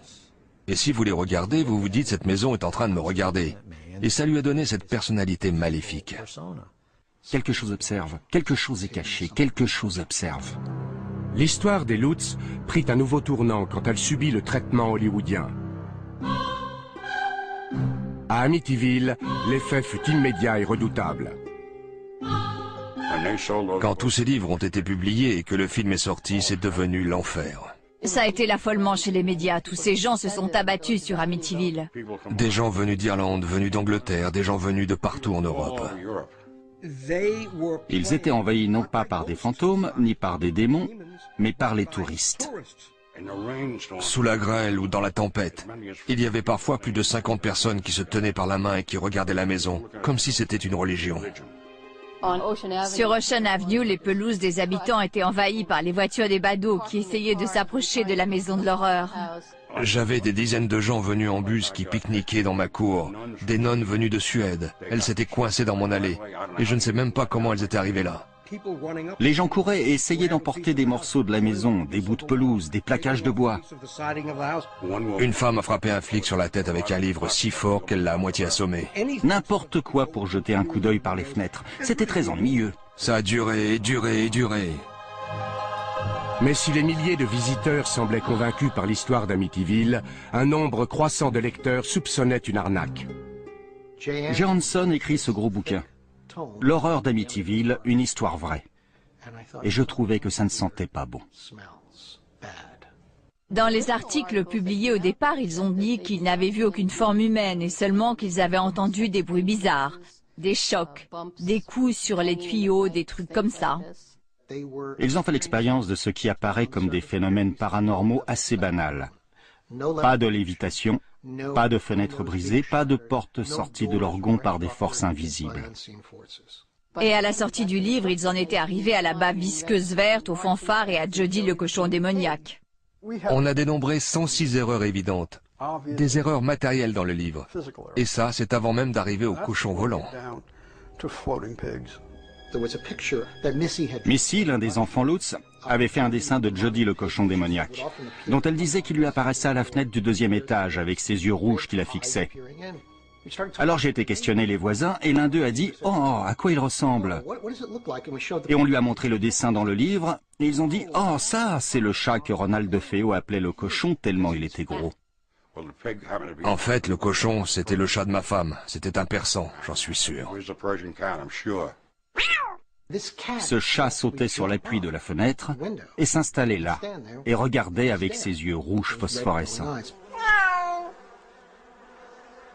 Et si vous les regardez, vous vous dites cette maison est en train de me regarder. Et ça lui a donné cette personnalité maléfique.
Quelque chose observe, quelque chose est caché, quelque chose observe.
L'histoire des Lutz prit un nouveau tournant quand elle subit le traitement hollywoodien. À Amityville, l'effet fut immédiat et redoutable.
Quand tous ces livres ont été publiés et que le film est sorti, c'est devenu l'enfer.
Ça a été l'affolement chez les médias. Tous ces gens se sont abattus sur Amityville.
Des gens venus d'Irlande, venus d'Angleterre, des gens venus de partout en Europe.
Ils étaient envahis non pas par des fantômes, ni par des démons, mais par les touristes.
Sous la grêle ou dans la tempête, il y avait parfois plus de 50 personnes qui se tenaient par la main et qui regardaient la maison, comme si c'était une religion.
Sur Ocean Avenue, les pelouses des habitants étaient envahies par les voitures des badauds qui essayaient de s'approcher de la maison de l'horreur.
J'avais des dizaines de gens venus en bus qui pique-niquaient dans ma cour, des nonnes venues de Suède. Elles s'étaient coincées dans mon allée, et je ne sais même pas comment elles étaient arrivées là.
Les gens couraient et essayaient d'emporter des morceaux de la maison, des bouts de pelouse, des plaquages de bois.
Une femme a frappé un flic sur la tête avec un livre si fort qu'elle l'a à moitié assommé.
N'importe quoi pour jeter un coup d'œil par les fenêtres. C'était très ennuyeux.
Ça a duré et duré et duré.
Mais si les milliers de visiteurs semblaient convaincus par l'histoire d'Amityville, un nombre croissant de lecteurs soupçonnait une arnaque.
J. Hanson écrit ce gros bouquin. L'horreur d'Amityville, une histoire vraie. Et je trouvais que ça ne sentait pas bon.
Dans les articles publiés au départ, ils ont dit qu'ils n'avaient vu aucune forme humaine et seulement qu'ils avaient entendu des bruits bizarres, des chocs, des coups sur les tuyaux, des trucs comme ça.
Ils ont fait l'expérience de ce qui apparaît comme des phénomènes paranormaux assez banals. Pas de lévitation, pas de fenêtres brisées, pas de portes sorties de leur gonds par des forces invisibles.
Et à la sortie du livre, ils en étaient arrivés à la bave visqueuse verte, aux fanfares et à Jody le cochon démoniaque.
On a dénombré 106 erreurs évidentes, des erreurs matérielles dans le livre. Et ça, c'est avant même d'arriver au cochon volant.
Missy, l'un des enfants Lutz, avait fait un dessin de Jody le cochon démoniaque, dont elle disait qu'il lui apparaissait à la fenêtre du 2e étage avec ses yeux rouges qui la fixaient. Alors j'ai été questionner les voisins et l'un d'eux a dit « Oh, à quoi il ressemble ?» Et on lui a montré le dessin dans le livre et ils ont dit « Oh, ça, c'est le chat que Ronald DeFeo appelait le cochon tellement il était gros. »
En fait, le cochon, c'était le chat de ma femme. C'était un persan, j'en suis sûr.
Ce chat sautait sur l'appui de la fenêtre et s'installait là, et regardait avec ses yeux rouges phosphorescents.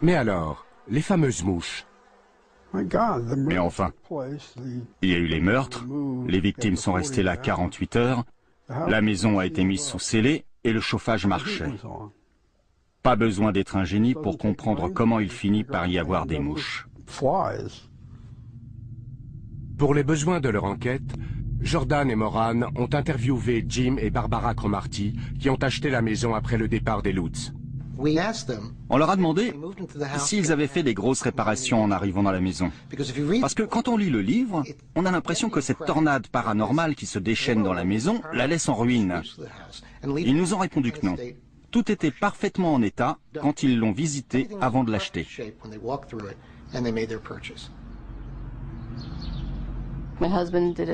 Mais alors, les fameuses mouches?
Mais enfin, il y a eu les meurtres, les victimes sont restées là 48 heures, la maison a été mise sous scellé et le chauffage marchait. Pas besoin d'être un génie pour comprendre comment il finit par y avoir des mouches.
Pour les besoins de leur enquête, Jordan et Moran ont interviewé Jim et Barbara Cromarty, qui ont acheté la maison après le départ des Lutz.
On leur a demandé s'ils avaient fait des grosses réparations en arrivant dans la maison. Parce que quand on lit le livre, on a l'impression que cette tornade paranormale qui se déchaîne dans la maison la laisse en ruine. Ils nous ont répondu que non. Tout était parfaitement en état quand ils l'ont visité avant de l'acheter.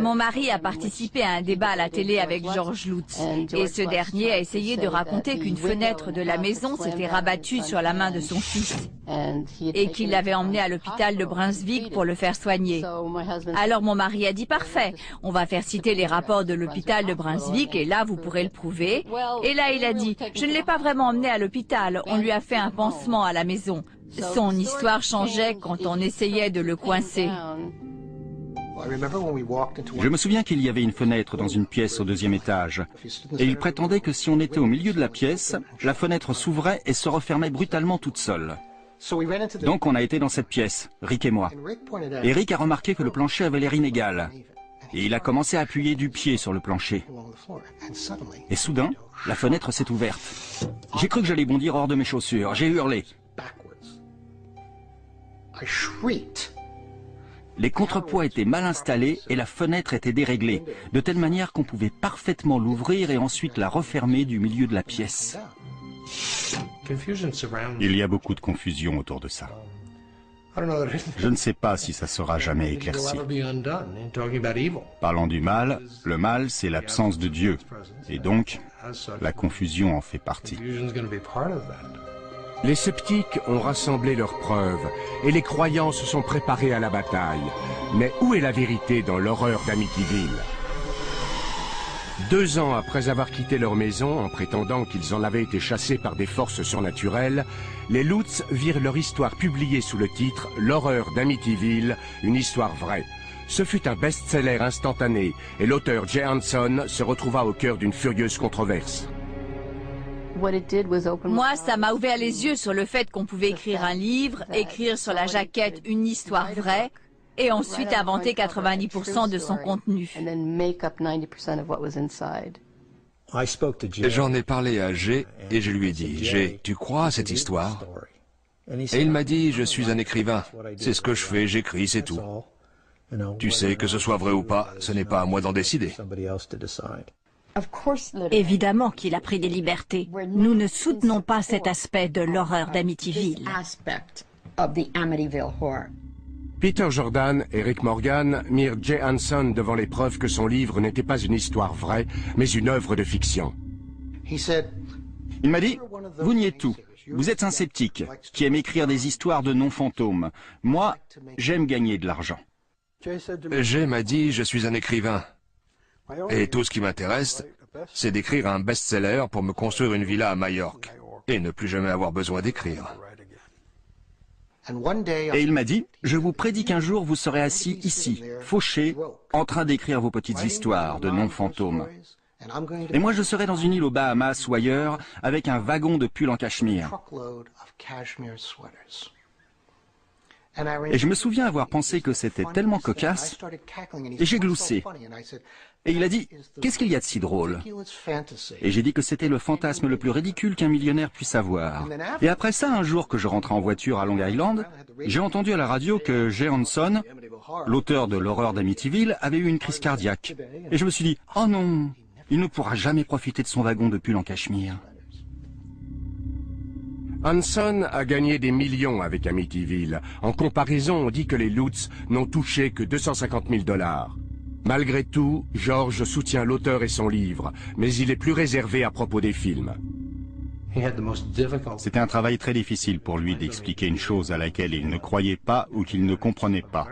Mon mari a participé à un débat à la télé avec George Lutz et ce dernier a essayé de raconter qu'une fenêtre de la maison s'était rabattue sur la main de son fils et qu'il l'avait emmené à l'hôpital de Brunswick pour le faire soigner. Alors mon mari a dit parfait, on va faire citer les rapports de l'hôpital de Brunswick et là vous pourrez le prouver. Et là il a dit, je ne l'ai pas vraiment emmené à l'hôpital, on lui a fait un pansement à la maison. Son histoire changeait quand on essayait de le coincer.
Je me souviens qu'il y avait une fenêtre dans une pièce au deuxième étage. Et il prétendait que si on était au milieu de la pièce, la fenêtre s'ouvrait et se refermait brutalement toute seule. Donc on a été dans cette pièce, Rick et moi. Et Rick a remarqué que le plancher avait l'air inégal. Et il a commencé à appuyer du pied sur le plancher. Et soudain, la fenêtre s'est ouverte. J'ai cru que j'allais bondir hors de mes chaussures. J'ai hurlé. Les contrepoids étaient mal installés et la fenêtre était déréglée, de telle manière qu'on pouvait parfaitement l'ouvrir et ensuite la refermer du milieu de la pièce. Il y a beaucoup de confusion autour de ça. Je ne sais pas si ça sera jamais éclairci. Parlant du mal, le mal c'est l'absence de Dieu, et donc la confusion en fait partie.
Les sceptiques ont rassemblé leurs preuves et les croyants se sont préparés à la bataille. Mais où est la vérité dans l'horreur d'Amityville? 2 ans après avoir quitté leur maison en prétendant qu'ils en avaient été chassés par des forces surnaturelles, les Lutz virent leur histoire publiée sous le titre « L'horreur d'Amityville, une histoire vraie ». Ce fut un best-seller instantané et l'auteur Jay Hanson se retrouva au cœur d'une furieuse controverse.
Moi, ça m'a ouvert les yeux sur le fait qu'on pouvait écrire un livre, écrire sur la jaquette une histoire vraie, et ensuite inventer 90% de son contenu.
J'en ai parlé à Jay et je lui ai dit, Jay, tu crois à cette histoire? Et il m'a dit, je suis un écrivain, c'est ce que je fais, j'écris, c'est tout. Tu sais, que ce soit vrai ou pas, ce n'est pas à moi d'en décider.
Évidemment qu'il a pris des libertés. Nous ne soutenons pas cet aspect de l'horreur d'Amityville.
Peter Jordan et Rick Morgan mirent Jay Hanson devant les preuves que son livre n'était pas une histoire vraie, mais une œuvre de fiction.
Il m'a dit, vous niez tout. Vous êtes un sceptique qui aime écrire des histoires de non-fantômes. Moi, j'aime gagner de l'argent.
Jay m'a dit, je suis un écrivain. Et tout ce qui m'intéresse, c'est d'écrire un best-seller pour me construire une villa à Majorque et ne plus jamais avoir besoin d'écrire.
Et il m'a dit, je vous prédis qu'un jour vous serez assis ici, fauché, en train d'écrire vos petites histoires de non-fantômes. Et moi je serai dans une île aux Bahamas ou ailleurs avec un wagon de pulls en cachemire. Et je me souviens avoir pensé que c'était tellement cocasse, et j'ai gloussé. Et il a dit, qu'est-ce qu'il y a de si drôle? Et j'ai dit que c'était le fantasme le plus ridicule qu'un millionnaire puisse avoir. Et après ça, un jour que je rentrais en voiture à Long Island, j'ai entendu à la radio que Jay Hanson, l'auteur de l'horreur d'Amityville, avait eu une crise cardiaque. Et je me suis dit, oh non, il ne pourra jamais profiter de son wagon de pull en cachemire.
Hanson a gagné des millions avec Amityville. En comparaison, on dit que les Lutz n'ont touché que 250 000 $. Malgré tout, George soutient l'auteur et son livre, mais il est plus réservé à propos des films.
C'était un travail très difficile pour lui d'expliquer une chose à laquelle il ne croyait pas ou qu'il ne comprenait pas.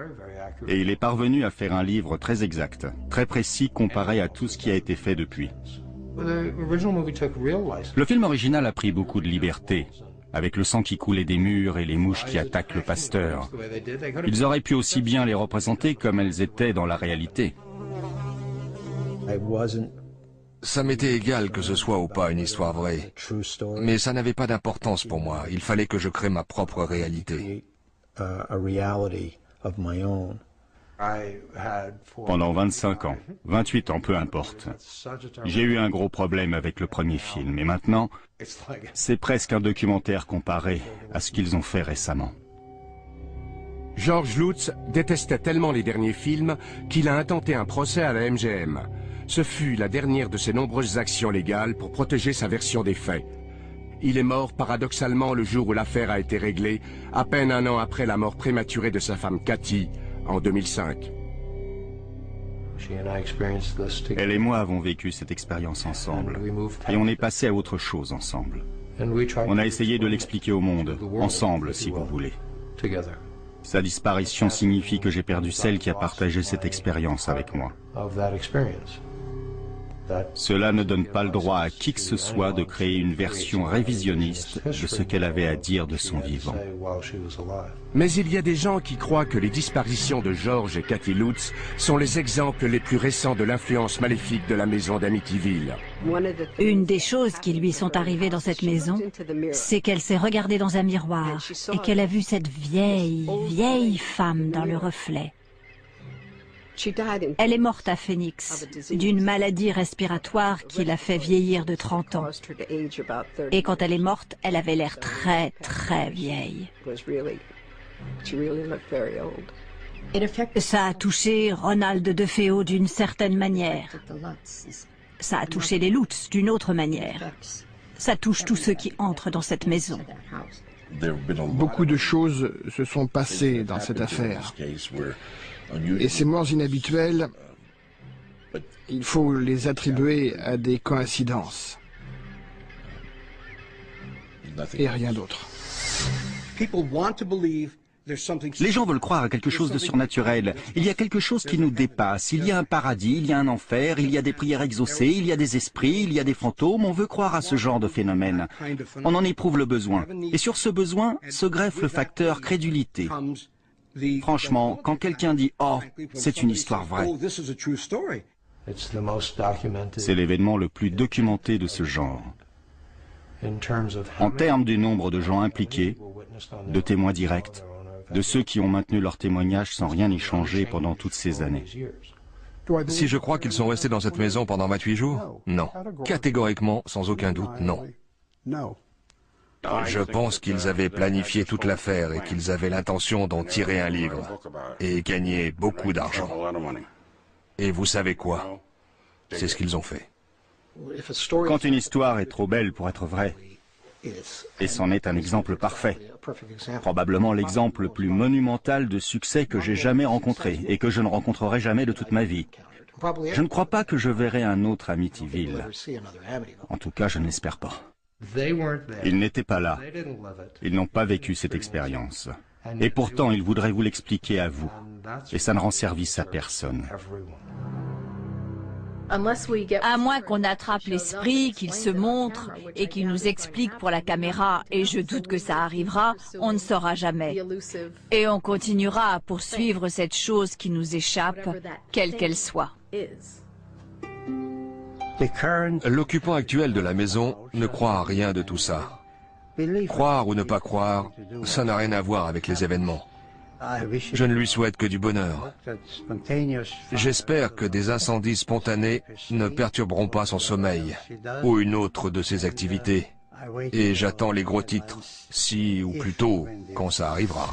Et il est parvenu à faire un livre très exact, très précis comparé à tout ce qui a été fait depuis. Le film original a pris beaucoup de liberté, avec le sang qui coulait des murs et les mouches qui attaquent le pasteur. Ils auraient pu aussi bien les représenter comme elles étaient dans la réalité.
Ça m'était égal que ce soit ou pas une histoire vraie, mais ça n'avait pas d'importance pour moi. Il fallait que je crée ma propre réalité.
Pendant 25 ans, 28 ans, peu importe. J'ai eu un gros problème avec le premier film, et maintenant, c'est presque un documentaire comparé à ce qu'ils ont fait récemment.
George Lutz détestait tellement les derniers films qu'il a intenté un procès à la MGM. Ce fut la dernière de ses nombreuses actions légales pour protéger sa version des faits. Il est mort paradoxalement le jour où l'affaire a été réglée, à peine un an après la mort prématurée de sa femme Cathy, en 2005.
Elle et moi avons vécu cette expérience ensemble, et on est passé à autre chose ensemble. On a essayé de l'expliquer au monde, ensemble si vous voulez. Sa disparition signifie que j'ai perdu celle qui a partagé cette expérience avec moi. Cela ne donne pas le droit à qui que ce soit de créer une version révisionniste de ce qu'elle avait à dire de son vivant.
Mais il y a des gens qui croient que les disparitions de George et Cathy Lutz sont les exemples les plus récents de l'influence maléfique de la maison d'Amityville.
Une des choses qui lui sont arrivées dans cette maison, c'est qu'elle s'est regardée dans un miroir et qu'elle a vu cette vieille femme dans le reflet. Elle est morte à Phoenix, d'une maladie respiratoire qui l'a fait vieillir de 30 ans. Et quand elle est morte, elle avait l'air très vieille. Ça a touché Ronald DeFeo d'une certaine manière. Ça a touché les Lutz d'une autre manière. Ça touche tous ceux qui entrent dans cette maison.
Beaucoup de choses se sont passées dans cette affaire. Et ces morts inhabituelles, il faut les attribuer à des coïncidences. Et rien d'autre.
Les gens veulent croire à quelque chose de surnaturel. Il y a quelque chose qui nous dépasse. Il y a un paradis, il y a un enfer, il y a des prières exaucées, il y a des esprits, il y a des fantômes. On veut croire à ce genre de phénomène. On en éprouve le besoin. Et sur ce besoin se greffe le facteur crédulité. Franchement, quand quelqu'un dit « Oh, c'est une histoire vraie », c'est l'événement le plus documenté de ce genre. En termes du nombre de gens impliqués, de témoins directs, de ceux qui ont maintenu leur témoignage sans rien y changer pendant toutes ces années.
Si je crois qu'ils sont restés dans cette maison pendant 28 jours? Non. Catégoriquement, sans aucun doute, non. Je pense qu'ils avaient planifié toute l'affaire et qu'ils avaient l'intention d'en tirer un livre et gagner beaucoup d'argent. Et vous savez quoi? C'est ce qu'ils ont fait.
Quand une histoire est trop belle pour être vraie, et c'en est un exemple parfait, probablement l'exemple le plus monumental de succès que j'ai jamais rencontré et que je ne rencontrerai jamais de toute ma vie. Je ne crois pas que je verrai un autre Amityville. En tout cas, je n'espère pas. Ils n'étaient pas là. Ils n'ont pas vécu cette expérience. Et pourtant, ils voudraient vous l'expliquer à vous. Et ça ne rend service à personne.
À moins qu'on attrape l'esprit, qu'il se montre et qu'il nous explique pour la caméra, et je doute que ça arrivera, on ne saura jamais. Et on continuera à poursuivre cette chose qui nous échappe, quelle qu'elle soit.
L'occupant actuel de la maison ne croit à rien de tout ça. Croire ou ne pas croire, ça n'a rien à voir avec les événements. Je ne lui souhaite que du bonheur. J'espère que des incendies spontanés ne perturberont pas son sommeil ou une autre de ses activités. Et j'attends les gros titres, si ou plutôt quand ça arrivera.